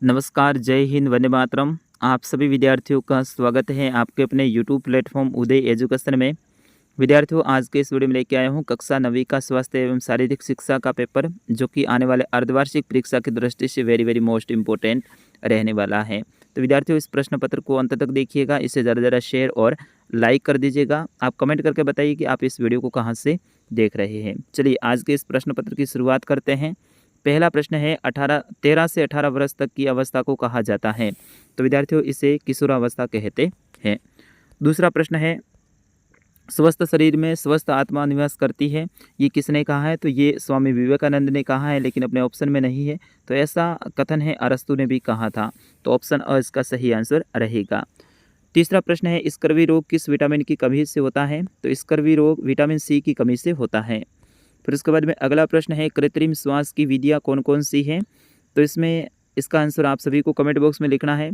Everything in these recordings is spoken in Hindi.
नमस्कार, जय हिंद, वंदे मातरम। आप सभी विद्यार्थियों का स्वागत है आपके अपने यूट्यूब प्लेटफॉर्म उदय एजुकेशन में। विद्यार्थियों, आज के इस वीडियो में लेके आया हूँ कक्षा 9वीं का स्वास्थ्य एवं शारीरिक शिक्षा का पेपर, जो कि आने वाले अर्धवार्षिक परीक्षा की दृष्टि से वेरी मोस्ट इम्पोर्टेंट रहने वाला है। तो विद्यार्थियों, इस प्रश्न पत्र को अंत तक देखिएगा, इसे ज़्यादा शेयर और लाइक कर दीजिएगा। आप कमेंट करके बताइए कि आप इस वीडियो को कहाँ से देख रहे हैं। चलिए आज के इस प्रश्न पत्र की शुरुआत करते हैं। पहला प्रश्न है 13 से 18 वर्ष तक की अवस्था को कहा जाता है। तो विद्यार्थियों, इसे किशोरावस्था कहते हैं। दूसरा प्रश्न है स्वस्थ शरीर में स्वस्थ आत्मा निवास करती है, ये किसने कहा है? तो ये स्वामी विवेकानंद ने कहा है, लेकिन अपने ऑप्शन में नहीं है। तो ऐसा कथन है अरस्तु ने भी कहा था। तो ऑप्शन अ इसका सही आंसर रहेगा। तीसरा प्रश्न है स्कर्वी रोग किस विटामिन की कमी से होता है? तो स्कर्वी रोग विटामिन सी की कमी से होता है। फिर उसके बाद में अगला प्रश्न है कृत्रिम श्वास की विधियाँ कौन कौन सी हैं? तो इसमें इसका आंसर आप सभी को कमेंट बॉक्स में लिखना है।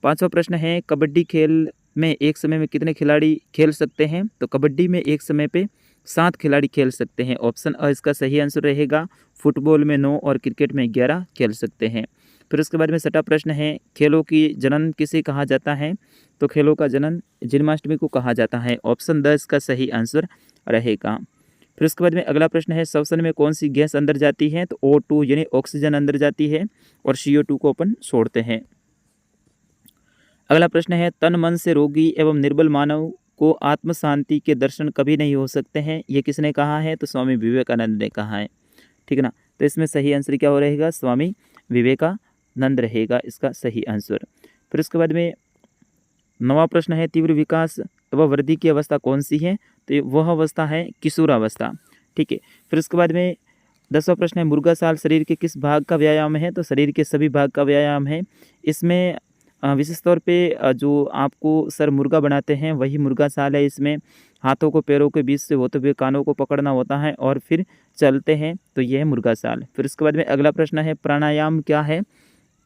पांचवा प्रश्न है कबड्डी खेल में एक समय में कितने खिलाड़ी खेल सकते हैं? तो कबड्डी में एक समय पे 7 खिलाड़ी खेल सकते हैं। ऑप्शन अ इसका सही आंसर रहेगा। फुटबॉल में 9 और क्रिकेट में 11 खेल सकते हैं। फिर उसके बाद में छठा प्रश्न है खेलों की जनन किसे कहा जाता है? तो खेलों का जनन जन्माष्टमी को कहा जाता है। ऑप्शन द इसका सही आंसर रहेगा। फिर उसके बाद में अगला प्रश्न है श्वसन में कौन सी गैस अंदर जाती है? तो O2 यानी ऑक्सीजन अंदर जाती है और CO2 को अपन छोड़ते हैं। अगला प्रश्न है तन मन से रोगी एवं निर्बल मानव को आत्म शांति के दर्शन कभी नहीं हो सकते हैं, ये किसने कहा है? तो स्वामी विवेकानंद ने कहा है। ठीक है ना। तो इसमें सही आंसर क्या हो रहेगा? स्वामी विवेकानंद रहेगा इसका सही आंसर। फिर उसके बाद में 9वां प्रश्न है तीव्र विकास व वृद्धि की अवस्था कौन सी है? तो वह अवस्था है किशोरावस्था। ठीक है। फिर उसके बाद में 10वां प्रश्न है मुर्गासाल शरीर के किस भाग का व्यायाम है? तो शरीर के सभी भाग का व्यायाम है। इसमें विशेष तौर पे जो आपको सर मुर्गा बनाते हैं वही मुर्गासाल है। इसमें हाथों को पैरों के बीच से होते हुए कानों को पकड़ना होता है और फिर चलते हैं, तो यह है मुर्गासाल। फिर उसके बाद में अगला प्रश्न है प्राणायाम क्या है?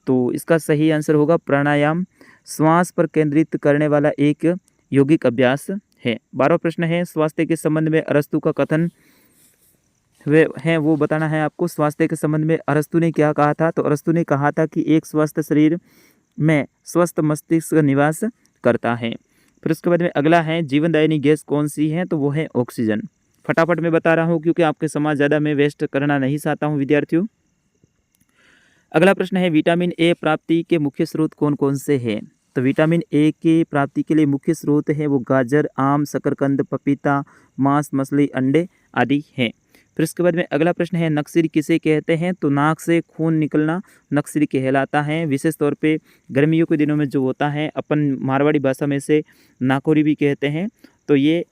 तो इसका सही आंसर होगा प्राणायाम श्वास पर केंद्रित करने वाला एक यौगिक अभ्यास है। 12वां प्रश्न है स्वास्थ्य के संबंध में अरस्तु का कथन वे हैं वो बताना है आपको। स्वास्थ्य के संबंध में अरस्तु ने क्या कहा था? तो अरस्तु ने कहा था कि एक स्वस्थ शरीर में स्वस्थ मस्तिष्क निवास करता है। फिर उसके बाद में अगला है जीवनदायिनी गैस कौन सी है? तो वो है ऑक्सीजन। फटाफट मैं बता रहा हूँ क्योंकि आपके समय ज़्यादा मैं वेस्ट करना नहीं चाहता हूँ विद्यार्थियों। अगला प्रश्न है विटामिन ए प्राप्ति के मुख्य स्रोत कौन कौन से हैं? तो विटामिन ए की प्राप्ति के लिए मुख्य स्रोत है वो गाजर, आम, शकरकंद, पपीता, मांस, मछली, अंडे आदि हैं। फिर उसके बाद में अगला प्रश्न है नक्सीर किसे कहते हैं? तो नाक से खून निकलना नक्सीर कहलाता है। विशेष तौर पे गर्मियों के दिनों में जो होता है अपन मारवाड़ी भाषा में से नाकोरी भी कहते हैं, तो ये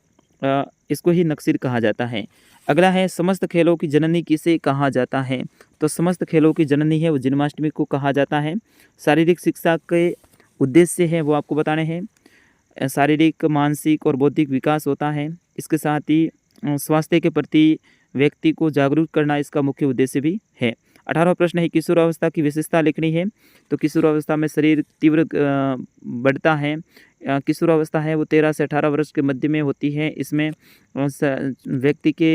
इसको ही नक्सीर कहा जाता है। अगला है समस्त खेलों की जननी किसे कहा जाता है? तो समस्त खेलों की जननी है वो जन्माष्टमी को कहा जाता है। शारीरिक शिक्षा के उद्देश्य है वो आपको बताने हैं। शारीरिक, मानसिक और बौद्धिक विकास होता है। इसके साथ ही स्वास्थ्य के प्रति व्यक्ति को जागरूक करना इसका मुख्य उद्देश्य भी है। 18वां प्रश्न है किशोरावस्था की विशेषता लिखनी है। तो किशोरावस्था में शरीर तीव्र बढ़ता है। किशोरावस्था है वो 13 से 18 वर्ष के मध्य में होती है। इसमें व्यक्ति के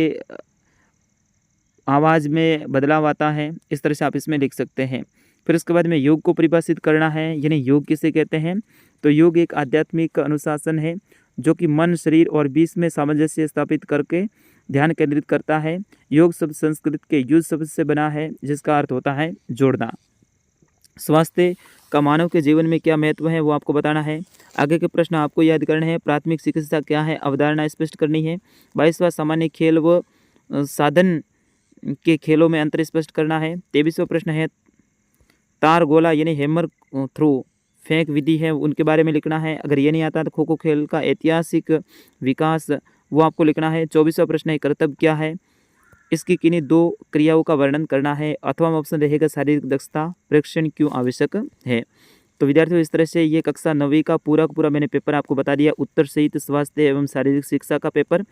आवाज़ में बदलाव आता है। इस तरह से आप इसमें लिख सकते हैं। फिर उसके बाद में योग को परिभाषित करना है, यानी योग किसे कहते हैं? तो योग एक आध्यात्मिक अनुशासन है जो कि मन, शरीर और बीच में सामंजस्य स्थापित करके ध्यान केंद्रित करता है। योग शब्द संस्कृत के युज शब्द से बना है जिसका अर्थ होता है जोड़ना। स्वास्थ्य का मानव के जीवन में क्या महत्व है वो आपको बताना है। आगे के प्रश्न आपको याद करने हैं। प्राथमिक चिकित्सा क्या है? अवधारणा स्पष्ट करनी है। 22वां सामान्य खेल व साधन के खेलों में अंतर स्पष्ट करना है। 23वां प्रश्न है तार गोला यानी हैमर थ्रो फेंक विधि है उनके बारे में लिखना है। अगर ये नहीं आता तो खो खो खेल का ऐतिहासिक विकास वो आपको लिखना है। 24वां प्रश्न है कर्तव्य क्या है? इसकी किन्हीं 2 क्रियाओं का वर्णन करना है। अथवा ऑप्शन रहेगा शारीरिक दक्षता परीक्षण क्यों आवश्यक है। तो विद्यार्थियों, इस तरह से ये कक्षा 9वीं का पूरा मैंने पेपर आपको बता दिया। उत्तर सहित स्वास्थ्य एवं शारीरिक शिक्षा का पेपर।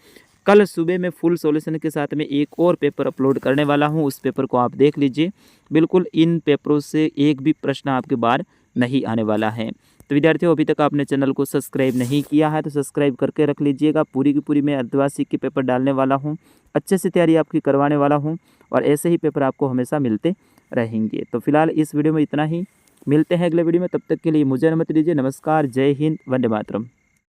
कल सुबह में फुल सॉल्यूशन के साथ में एक और पेपर अपलोड करने वाला हूँ, उस पेपर को आप देख लीजिए। बिल्कुल इन पेपरों से एक भी प्रश्न आपके बार नहीं आने वाला है। तो विद्यार्थियों, अभी तक आपने चैनल को सब्सक्राइब नहीं किया है तो सब्सक्राइब करके रख लीजिएगा। पूरी की पूरी मैं अर्धवार्षिक के पेपर डालने वाला हूँ, अच्छे से तैयारी आपकी करवाने वाला हूँ और ऐसे ही पेपर आपको हमेशा मिलते रहेंगे। तो फिलहाल इस वीडियो में इतना ही। मिलते हैं अगले वीडियो में, तब तक के लिए मुझे अनुमति दीजिए। नमस्कार, जय हिंद, वंदे मातरम।